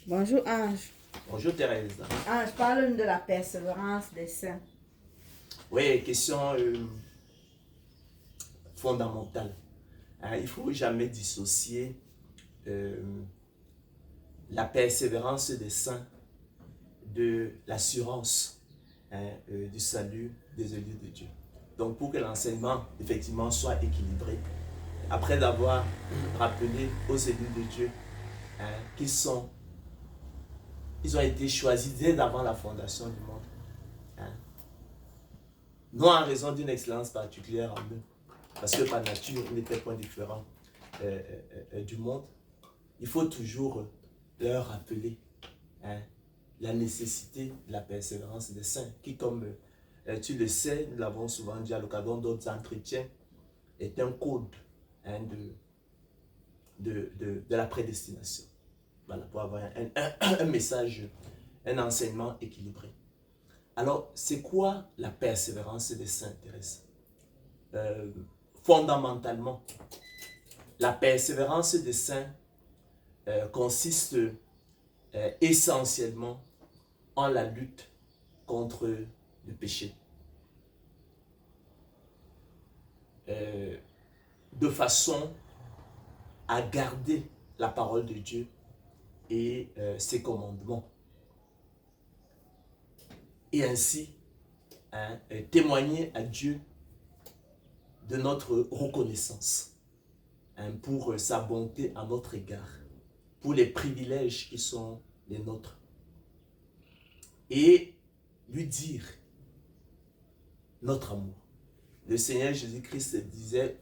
Bonjour Ange. Bonjour Thérèse. Ange, parle de la persévérance des saints. Oui, question fondamentale. Il ne faut jamais dissocier la persévérance des saints de l'assurance du salut des élus de Dieu. Donc pour que l'enseignement effectivement soit équilibré, après d'avoir rappelé aux élus de Dieu qu'ils ont été choisis dès avant la fondation du monde, non en raison d'une excellence particulière en eux, parce que par nature, ils n'étaient pas différents du monde. Il faut toujours leur rappeler la nécessité de la persévérance des saints, qui, comme tu le sais, nous l'avons souvent dit à l'occasion d'autres entretiens, est un code de la prédestination. Voilà, pour avoir un message, un enseignement équilibré. Alors, c'est quoi la persévérance des saints, Thérèse? Fondamentalement, la persévérance des saints consiste essentiellement en la lutte contre le péché. De façon à garder la parole de Dieu et ses commandements. Et ainsi, témoigner à Dieu de notre reconnaissance pour sa bonté à notre égard, pour les privilèges qui sont les nôtres. Et lui dire notre amour. Le Seigneur Jésus-Christ disait,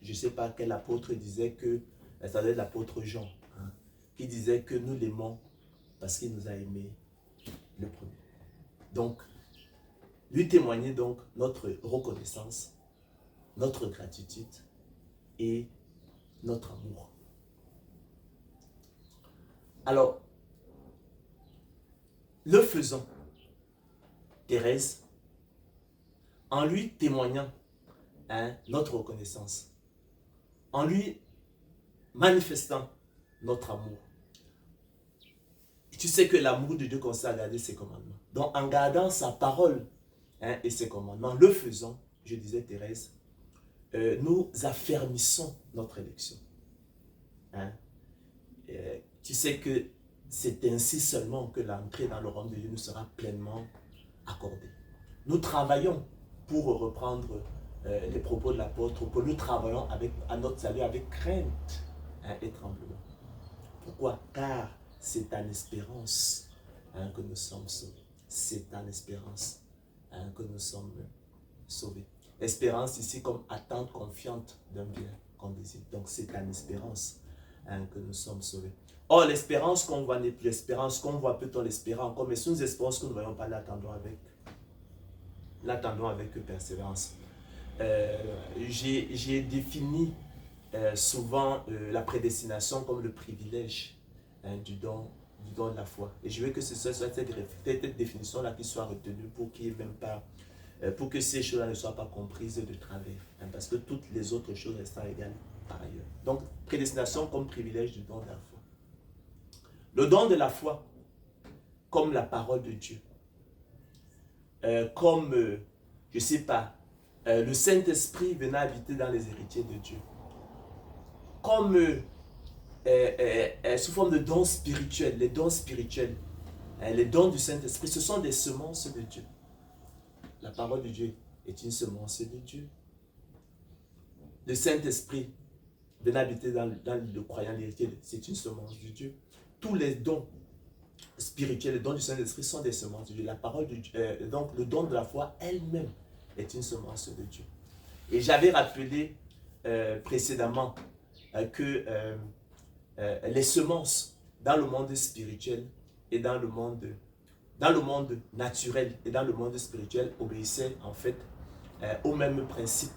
je ne sais pas quel apôtre disait que, ça doit être l'apôtre Jean, qui disait que nous l'aimons parce qu'il nous a aimés le premier. Donc, lui témoigner donc notre reconnaissance, notre gratitude et notre amour. Alors, le faisant, Thérèse, en lui témoignant notre reconnaissance, en lui manifestant notre amour. Et tu sais que l'amour de Dieu consiste à garder ses commandements. Donc, en gardant sa parole et ses commandements, le faisant, je disais Thérèse, nous affermissons notre élection. Tu sais que c'est ainsi seulement que l'entrée dans le royaume de Dieu nous sera pleinement accordée. Nous travaillons, pour reprendre les propos de l'apôtre Paul, nous travaillons à notre salut avec crainte et tremblement. Pourquoi? Car c'est en espérance que nous sommes sauvés. C'est en espérance que nous sommes sauvés. Espérance ici comme attente confiante d'un bien qu'on désire. Donc c'est en espérance que nous sommes sauvés. Or l'espérance qu'on voit n'est plus l'espérance qu'on voit, peut-on l'espérer encore, mais si nous espérons ce que nous ne voyons pas, l'attendons avec persévérance. J'ai défini souvent la prédestination comme le privilège du don de la foi. Et je veux que ce soit cette définition-là qui soit retenue pour qu'il n'y ait même pas, pour que ces choses-là ne soient pas comprises de travers. Parce que toutes les autres choses restent égales par ailleurs. Donc, prédestination comme privilège du don de la foi. Le don de la foi, comme la parole de Dieu, comme, je ne sais pas, le Saint-Esprit venant habiter dans les héritiers de Dieu, comme sous forme de dons spirituels, les dons spirituels, les dons du Saint-Esprit, ce sont des semences de Dieu. La parole de Dieu est une semence de Dieu. Le Saint-Esprit venant habiter dans le croyant, l'héritier, c'est une semence de Dieu. Tous les dons spirituels, les dons du Saint-Esprit sont des semences de Dieu. La parole de Dieu, donc le don de la foi elle-même est une semence de Dieu. Et j'avais rappelé précédemment que les semences dans le monde spirituel et dans le monde naturel et dans le monde spirituel obéissaient en fait au même principe.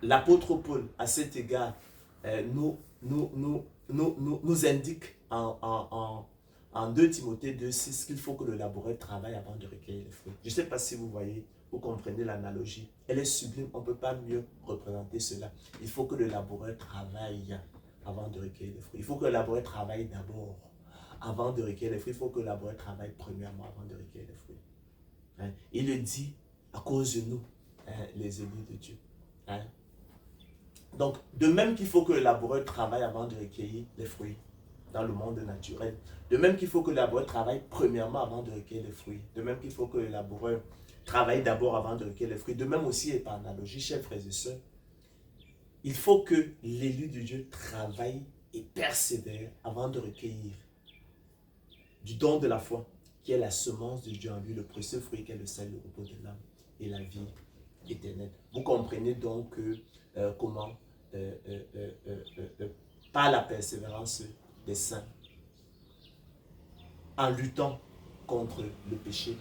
L'apôtre Paul, à cet égard, nous indique en 2 Timothée 2,6 qu'il faut que le laboureur travaille avant de recueillir les fruits. Je ne sais pas si vous voyez, vous comprenez l'analogie. Elle est sublime, on ne peut pas mieux représenter cela. Il faut que le laboureur travaille avant de recueillir les fruits. Il faut que le laboureur travaille d'abord avant de recueillir les fruits. Il faut que le laboureur travaille premièrement avant de recueillir les fruits. Hein? Il le dit à cause de nous, hein, les élus de Dieu. Hein? Donc, de même qu'il faut que le laboureur travaille avant de recueillir les fruits dans le monde naturel, de même qu'il faut que le laboureur travaille premièrement avant de recueillir les fruits, de même qu'il faut que le laboureur travaille d'abord avant de recueillir les fruits, de même aussi et par analogie, chers frères et sœurs, il faut que l'élu de Dieu travaille et persévère avant de recueillir du don de la foi, qui est la semence de Dieu en lui, le précieux fruit qui est le salut, le repos de l'âme et la vie éternelle. Vous comprenez donc comment, par la persévérance des saints, en luttant contre le péché,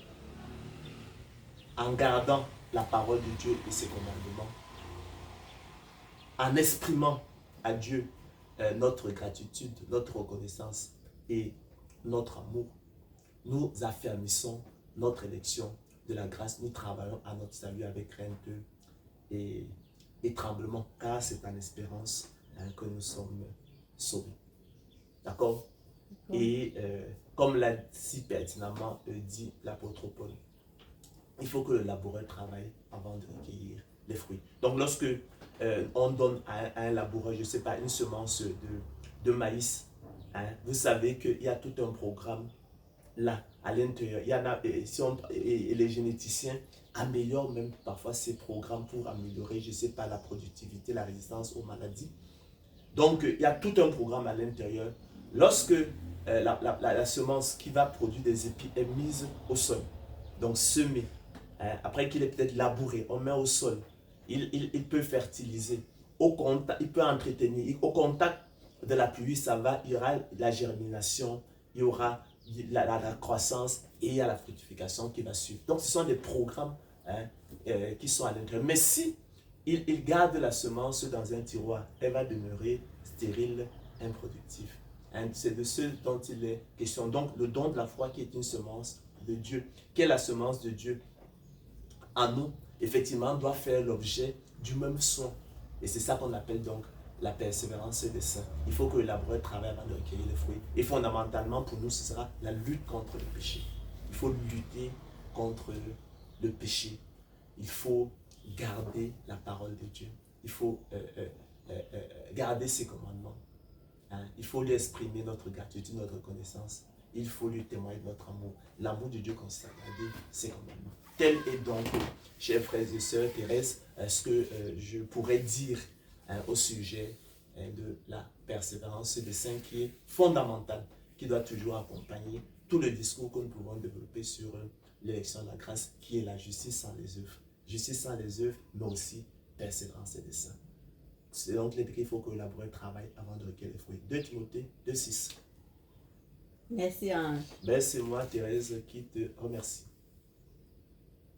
en gardant la parole de Dieu et ses commandements, en exprimant à Dieu notre gratitude, notre reconnaissance et notre amour, nous affermissons notre élection de la grâce. Nous travaillons à notre salut avec crainte et tremblement, car c'est en espérance que nous sommes sauvés. D'accord? Et comme l'a si pertinemment dit l'apôtre Paul, il faut que le laboureur travaille avant de recueillir les fruits. Donc lorsque on donne à un laboureur, je ne sais pas, une semence de maïs, hein, vous savez qu'il y a tout un programme là, à l'intérieur. Il y en a, et les généticiens améliorent même parfois ces programmes pour améliorer, je ne sais pas, la productivité, la résistance aux maladies. Donc, il y a tout un programme à l'intérieur. Lorsque la semence qui va produire des épis est mise au sol, donc semée, hein, après qu'il est peut-être labouré, on met au sol, il peut fertiliser, au contact, il peut entretenir, au contact de la pluie, il y aura la germination, il y aura la croissance et il y a la fructification qui va suivre. Donc, ce sont des programmes, hein, qui sont à l'intérieur. Mais si il garde la semence dans un tiroir, elle va demeurer stérile, improductive. Hein, c'est de ce dont il est question. Donc, le don de la foi qui est une semence de Dieu, qui est la semence de Dieu en nous, effectivement, doit faire l'objet du même soin. Et c'est ça qu'on appelle donc la persévérance des saints. Il faut que le laboureur travaille avant de recueillir les fruits. Et fondamentalement, pour nous, ce sera la lutte contre le péché. Il faut lutter contre le péché. Il faut garder la parole de Dieu. Il faut garder ses commandements. Hein? Il faut lui exprimer notre gratitude, notre reconnaissance. Il faut lui témoigner de notre amour. L'amour de Dieu consiste à garder ses commandements. Tel est donc, chers frères et sœurs, Thérèse, ce que je pourrais dire au sujet de la persévérance des saints, qui est fondamentale, qui doit toujours accompagner tout le discours que nous pouvons développer sur l'élection de la grâce, qui est la justice sans les œuvres. Justice sans les œuvres, mais aussi persévérance des saints. C'est donc qu'il faut que le laboureur travaille avant de recueillir les fruits. 2 Timothée 2,6. Merci, Ange. Ben, c'est moi, Thérèse, qui te remercie.